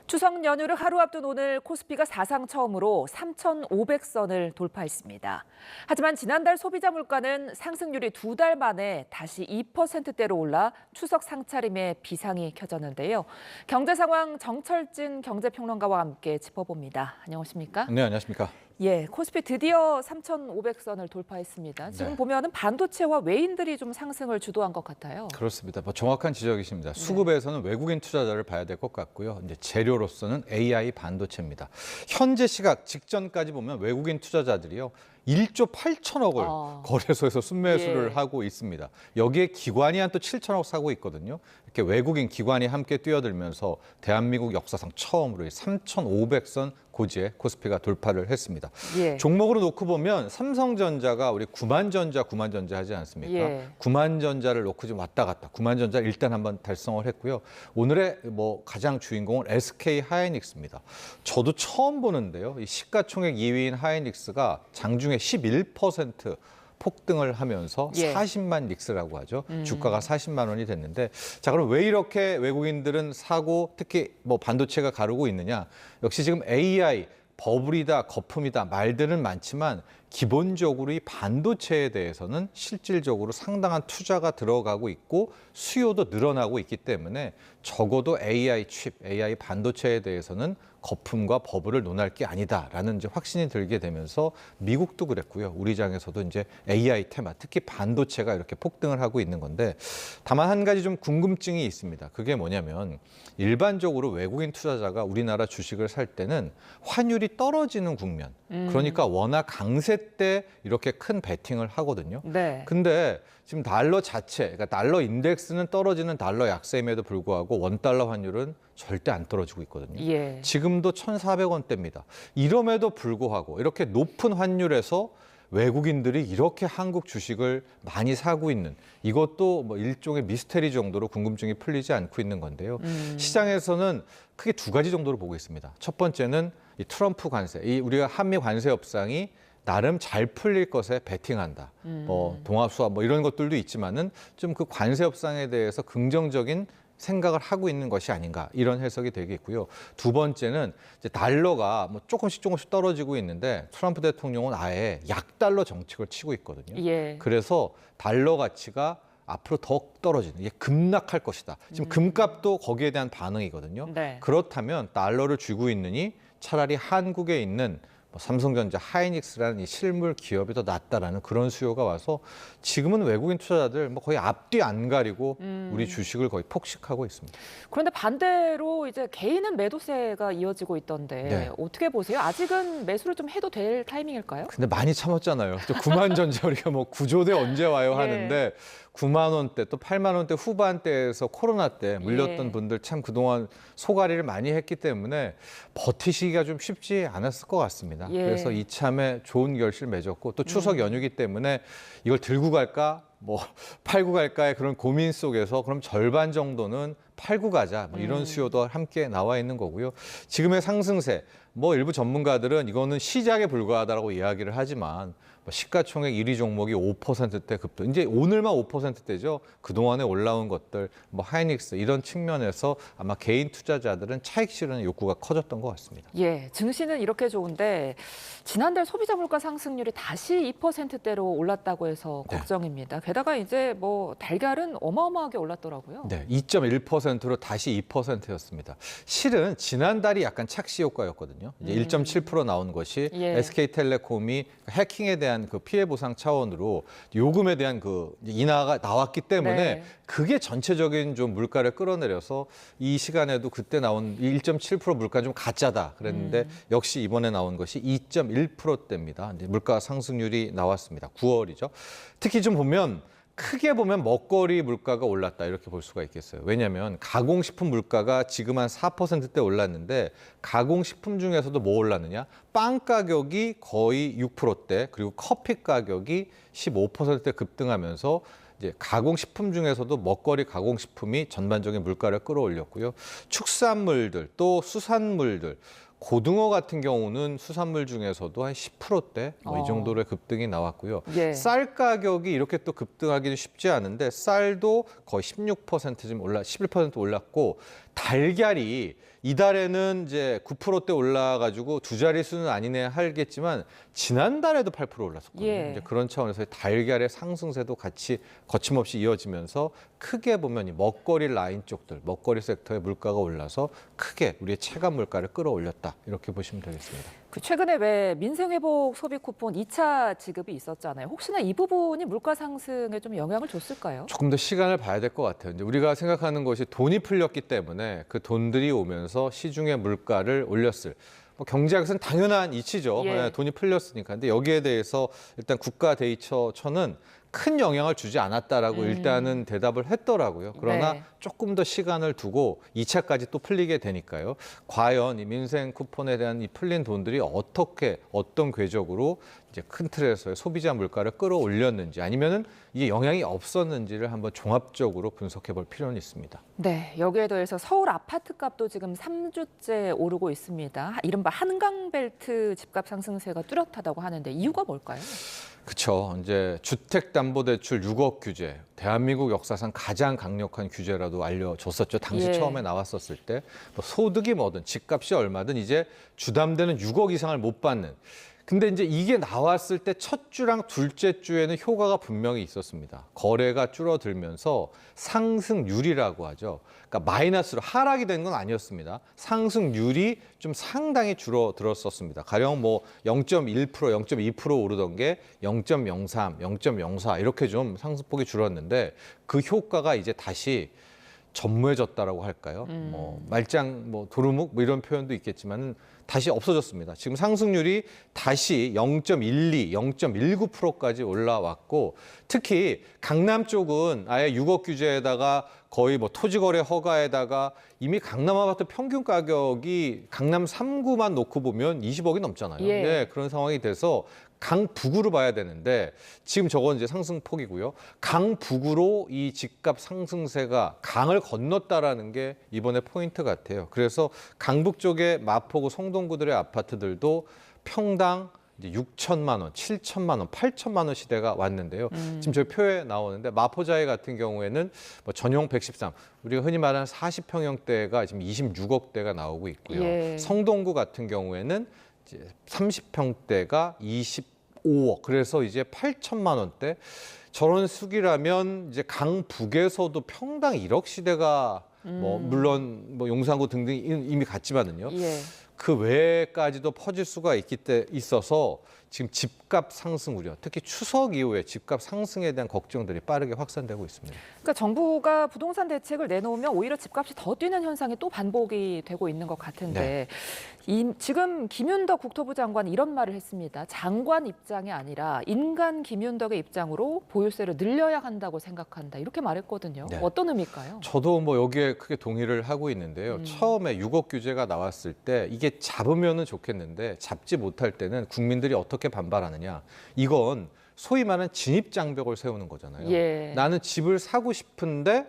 추석 연휴를 하루 앞둔 오늘 코스피가 사상 처음으로 3,500선을 돌파했습니다. 하지만 지난달 소비자 물가는 상승률이 2달 만에 다시 2%대로 올라 추석 상차림의 비상이 켜졌는데요. 경제 상황 정철진 경제평론가와 함께 짚어봅니다. 안녕하십니까? 네, 안녕하십니까? 예, 코스피 드디어 3,500선을 돌파했습니다. 지금 네. 보면은 반도체와 외인들이 좀 상승을 주도한 것 같아요. 그렇습니다. 정확한 지적이십니다. 수급에서는 외국인 투자자를 봐야 될 것 같고요. 이제 재료로서는 AI 반도체입니다. 현재 시각 직전까지 보면 외국인 투자자들이요. 1조 8천억을 거래소에서 순매수를 하고 있습니다. 여기에 기관이 한 또 7천억 사고 있거든요. 이렇게 외국인 기관이 함께 뛰어들면서 대한민국 역사상 처음으로 3,500선 고지에 코스피가 돌파를 했습니다. 종목으로 놓고 보면 삼성전자가 우리 구만전자 하지 않습니까? 구만전자를 놓고 좀 왔다 갔다. 구만전자 일단 한번 달성을 했고요. 오늘의 가장 주인공은 SK 하이닉스입니다. 저도 처음 보는데요. 이 시가총액 2위인 하이닉스가 장중에 11% 폭등을 하면서 40만 닉스라고 하죠. 주가가 40만 원이 됐는데, 자, 그럼 왜 이렇게 외국인들은 사고 특히 반도체가 가르고 있느냐? 역시 지금 AI 버블이다, 거품이다 말들은 많지만 기본적으로 이 반도체에 대해서는 실질적으로 상당한 투자가 들어가고 있고 수요도 늘어나고 있기 때문에 적어도 AI 칩, AI 반도체에 대해서는 거품과 버블을 논할 게 아니다라는 이제 확신이 들게 되면서 미국도 그랬고요. 우리 장에서도 이제 AI 테마, 특히 반도체가 이렇게 폭등을 하고 있는 건데, 다만 한 가지 좀 궁금증이 있습니다. 그게 뭐냐면 일반적으로 외국인 투자자가 우리나라 주식을 살 때는 환율이 떨어지는 국면, 그러니까 워낙 강세 때 이렇게 큰 베팅을 하거든요. 근데 지금 달러 자체, 그러니까 달러 인덱스는 떨어지는 달러 약세임에도 불구하고 원달러 환율은 절대 안 떨어지고 있거든요. 지금도 1,400원대입니다. 이럼에도 불구하고 이렇게 높은 환율에서 외국인들이 이렇게 한국 주식을 많이 사고 있는, 이것도 일종의 미스테리 정도로 궁금증이 풀리지 않고 있는 건데요. 시장에서는 크게 두 가지 정도로 보고 있습니다. 첫 번째는 이 트럼프 관세, 우리가 한미 관세 협상이 나름 잘 풀릴 것에 베팅한다. 동합수합 이런 것들도 있지만은 좀 그 관세 협상에 대해서 긍정적인 생각을 하고 있는 것이 아닌가, 이런 해석이 되겠고요. 두 번째는 이제 달러가 조금씩 떨어지고 있는데 트럼프 대통령은 아예 약달러 정책을 치고 있거든요. 그래서 달러 가치가 앞으로 더 떨어지는, 이게 급락할 것이다. 지금 금값도 거기에 대한 반응이거든요. 그렇다면 달러를 쥐고 있느니 차라리 한국에 있는 삼성전자, 하이닉스라는 이 실물 기업이 더 낫다라는 그런 수요가 와서 지금은 외국인 투자자들 거의 앞뒤 안 가리고 우리 주식을 거의 폭식하고 있습니다. 그런데 반대로 이제 개인은 매도세가 이어지고 있던데 어떻게 보세요? 아직은 매수를 좀 해도 될 타이밍일까요? 근데 많이 참았잖아요. 또 9만 전자 우리가 9조대 언제 와요 하는데 9만 원대 또 8만 원대 후반대에서 코로나 때 물렸던 분들 참 그동안 소가리를 많이 했기 때문에 버티시기가 좀 쉽지 않았을 것 같습니다. 그래서 이참에 좋은 결실 맺었고 또 추석 연휴기 때문에 이걸 들고 갈까 팔고 갈까의 그런 고민 속에서 그럼 절반 정도는 팔고 가자, 이런 수요도 함께 나와 있는 거고요. 지금의 상승세, 일부 전문가들은 이거는 시작에 불과하다라고 이야기를 하지만 시가총액 1위 종목이 5%대 급등. 이제 오늘만 5%대죠. 그동안에 올라온 것들, 하이닉스 이런 측면에서 아마 개인 투자자들은 차익 실현의 욕구가 커졌던 것 같습니다. 증시는 이렇게 좋은데 지난달 소비자 물가 상승률이 다시 2%대로 올랐다고 해서 걱정입니다. 게다가 이제 달걀은 어마어마하게 올랐더라고요. 2.1%로 다시 2%였습니다. 실은 지난달이 약간 착시 효과였거든요. 이제 1.7% 나온 것이 SK텔레콤이 해킹에 대한 그 피해 보상 차원으로 요금에 대한 그 인하가 나왔기 때문에 그게 전체적인 좀 물가를 끌어내려서 이 시간에도 그때 나온 1.7% 물가 좀 가짜다 그랬는데 역시 이번에 나온 것이 2.1%대입니다. 이제 물가 상승률이 나왔습니다. 9월이죠. 특히 좀 크게 보면 먹거리 물가가 올랐다 이렇게 볼 수가 있겠어요. 왜냐하면 가공식품 물가가 지금 한 4%대 올랐는데 가공식품 중에서도 뭐 올랐느냐? 빵 가격이 거의 6%대, 그리고 커피 가격이 15%대 급등하면서 이제 가공식품 중에서도 먹거리 가공식품이 전반적인 물가를 끌어올렸고요. 축산물들 또 수산물들, 고등어 같은 경우는 수산물 중에서도 한 10%대 이 정도의 급등이 나왔고요. 쌀 가격이 이렇게 또 급등하기는 쉽지 않은데 쌀도 거의 16% 지금 11% 올랐고 달걀이 이달에는 이제 9%대 올라가지고 두 자릿수는 아니네 하겠지만 지난달에도 8% 올랐었거든요. 예. 이제 그런 차원에서 달걀의 상승세도 같이 거침없이 이어지면서 크게 보면 이 먹거리 라인 쪽들, 먹거리 섹터의 물가가 올라서 크게 우리의 체감 물가를 끌어올렸다. 이렇게 보시면 되겠습니다. 그 최근에 왜 민생회복 소비 쿠폰 2차 지급이 있었잖아요. 혹시나 이 부분이 물가 상승에 좀 영향을 줬을까요? 조금 더 시간을 봐야 될 것 같아요. 이제 우리가 생각하는 것이 돈이 풀렸기 때문에 그 돈들이 오면서 시중의 물가를 올렸을. 뭐 경제학에서는 당연한 이치죠. 예. 네, 돈이 풀렸으니까. 근데 여기에 대해서 일단 국가데이처는 큰 영향을 주지 않았다라고 일단은 대답을 했더라고요. 그러나 네. 조금 더 시간을 두고 2차까지 또 풀리게 되니까요. 과연 이 민생 쿠폰에 대한 이 풀린 돈들이 어떻게 어떤 궤적으로 이제 큰 틀에서의 소비자 물가를 끌어올렸는지 아니면은 이게 영향이 없었는지를 한번 종합적으로 분석해 볼 필요는 있습니다. 네, 여기에 더해서 서울 아파트 값도 지금 3주째 오르고 있습니다. 이른바 한강벨트 집값 상승세가 뚜렷하다고 하는데 이유가 뭘까요? 그렇죠. 이제 주택담보대출 6억 규제, 대한민국 역사상 가장 강력한 규제라도 알려줬었죠. 당시 예. 처음에 나왔었을 때 뭐 소득이 뭐든 집값이 얼마든 이제 주담대는 6억 이상을 못 받는. 근데 이제 이게 나왔을 때 첫 주랑 둘째 주에는 효과가 분명히 있었습니다. 거래가 줄어들면서 상승률이라고 하죠. 그러니까 마이너스로 하락이 된 건 아니었습니다. 상승률이 좀 상당히 줄어들었었습니다. 가령 뭐 0.1%, 0.2% 오르던 게 0.03, 0.04 이렇게 좀 상승폭이 줄었는데 그 효과가 이제 다시 전무해졌다라고 할까요? 뭐 말짱, 뭐 도루묵 뭐 이런 표현도 있겠지만은 다시 없어졌습니다. 지금 상승률이 다시 0.12, 0.19%까지 올라왔고 특히 강남 쪽은 아예 6억 규제에다가 거의 뭐 토지거래 허가에다가 이미 강남 아파트 평균 가격이 강남 3구만 놓고 보면 20억이 넘잖아요. 예. 네, 그런 상황이 돼서 강북으로 봐야 되는데 지금 저건 이제 상승폭이고요. 강북으로 이 집값 상승세가 강을 건넜다라는 게 이번에 포인트 같아요. 그래서 강북 쪽에 마포구 성동구들의 아파트들도 평당 이제 6천만 원, 7천만 원, 8천만 원 시대가 왔는데요. 지금 저희 표에 나오는데 마포자이 같은 경우에는 뭐 전용 113, 우리가 흔히 말하는 40평형대가 지금 26억대가 나오고 있고요. 예. 성동구 같은 경우에는 이제 30평대가 25억. 그래서 이제 8천만 원대. 저런 수기라면 이제 강북에서도 평당 1억 시대가 뭐 물론 뭐 용산구 등등 이미 갔지만은요. 예. 그 외까지도 퍼질 수가 있어서 지금 집값 상승 우려, 특히 추석 이후에 집값 상승에 대한 걱정들이 빠르게 확산되고 있습니다. 그러니까 정부가 부동산 대책을 내놓으면 오히려 집값이 더 뛰는 현상이 또 반복이 되고 있는 것 같은데 지금 김윤덕 국토부 장관이 이런 말을 했습니다. 장관 입장이 아니라 인간 김윤덕의 입장으로 보유세를 늘려야 한다고 생각한다. 이렇게 말했거든요. 네. 어떤 의미일까요? 저도 뭐 여기에 크게 동의를 하고 있는데요. 처음에 6억 규제가 나왔을 때 이게 잡으면은 좋겠는데 잡지 못할 때는 국민들이 어떻게 반발하느냐. 이건 소위 말하는 진입장벽을 세우는 거잖아요. 예. 나는 집을 사고 싶은데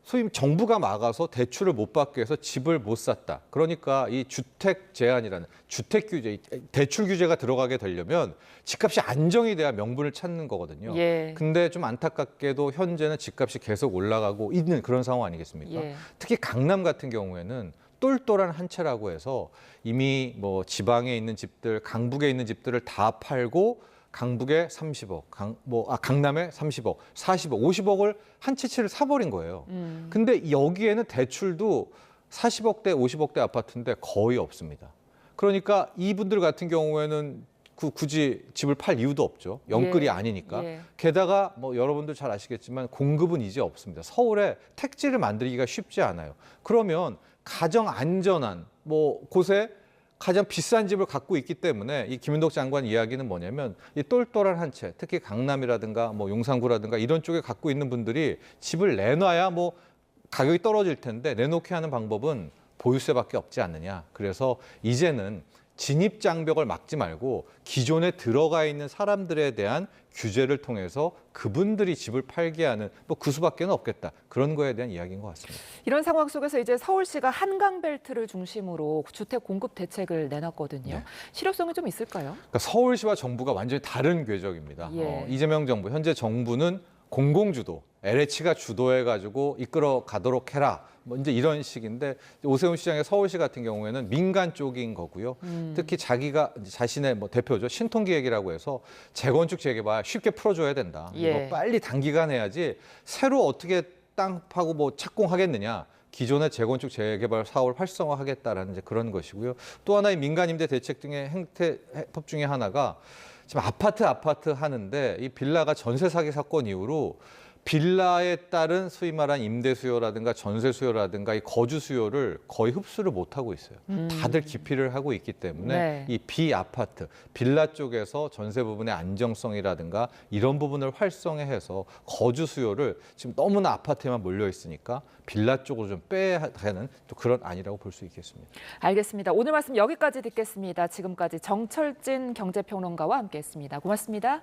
소위 정부가 막아서 대출을 못 받게 해서 집을 못 샀다. 그러니까 이 주택 제한이라는 주택 규제, 대출 규제가 들어가게 되려면 집값이 안정이 돼야 명분을 찾는 거거든요. 예. 근데 좀 안타깝게도 현재는 집값이 계속 올라가고 있는 그런 상황 아니겠습니까? 예. 특히 강남 같은 경우에는 똘똘한 한 채라고 해서 이미 뭐 지방에 있는 집들, 강북에 있는 집들을 다 팔고 강북에 30억, 강남에 30억, 40억, 50억을 한 채를 사버린 거예요. 근데 여기에는 대출도 40억대, 50억대 아파트인데 거의 없습니다. 그러니까 이분들 같은 경우에는 굳이 집을 팔 이유도 없죠. 영끌이 예. 아니니까. 예. 게다가 뭐 여러분들 잘 아시겠지만 공급은 이제 없습니다. 서울에 택지를 만들기가 쉽지 않아요. 그러면 가장 안전한 뭐 곳에 가장 비싼 집을 갖고 있기 때문에 이 김윤덕 장관 이야기는 뭐냐면 이 똘똘한 한 채, 특히 강남이라든가 뭐 용산구라든가 이런 쪽에 갖고 있는 분들이 집을 내놔야 뭐 가격이 떨어질 텐데 내놓게 하는 방법은 보유세밖에 없지 않느냐. 그래서 이제는 진입 장벽을 막지 말고 기존에 들어가 있는 사람들에 대한 규제를 통해서 그분들이 집을 팔게 하는 뭐 그 수밖에 없겠다. 그런 거에 대한 이야기인 것 같습니다. 이런 상황 속에서 이제 서울시가 한강벨트를 중심으로 주택 공급 대책을 내놨거든요. 네. 실효성이 좀 있을까요? 그러니까 서울시와 정부가 완전히 다른 궤적입니다. 예. 이재명 정부, 현재 정부는 공공주도, LH가 주도해가지고 이끌어 가도록 해라. 뭐 이제 이런 식인데 오세훈 시장의 서울시 같은 경우에는 민간 쪽인 거고요. 특히 자기가 자신의 뭐 대표죠. 신통기획이라고 해서 재건축 재개발 쉽게 풀어줘야 된다. 예. 이거 빨리 단기간 해야지 새로 어떻게 땅 파고 뭐 착공하겠느냐. 기존의 재건축 재개발 사업을 활성화하겠다라는 이제 그런 것이고요. 또 하나의 민간 임대 대책 등의 행태법 중에 하나가 지금 아파트 하는데 이 빌라가 전세 사기 사건 이후로 빌라에 따른 소위 말한 임대 수요라든가 전세 수요라든가 이 거주 수요를 거의 흡수를 못하고 있어요. 다들 기피를 하고 있기 때문에 네. 이 비아파트, 빌라 쪽에서 전세 부분의 안정성이라든가 이런 부분을 활성화해서 거주 수요를 지금 너무나 아파트에만 몰려 있으니까 빌라 쪽으로 좀 빼야 되는 또 그런 안이라고 볼 수 있겠습니다. 알겠습니다. 오늘 말씀 여기까지 듣겠습니다. 지금까지 정철진 경제평론가와 함께했습니다. 고맙습니다.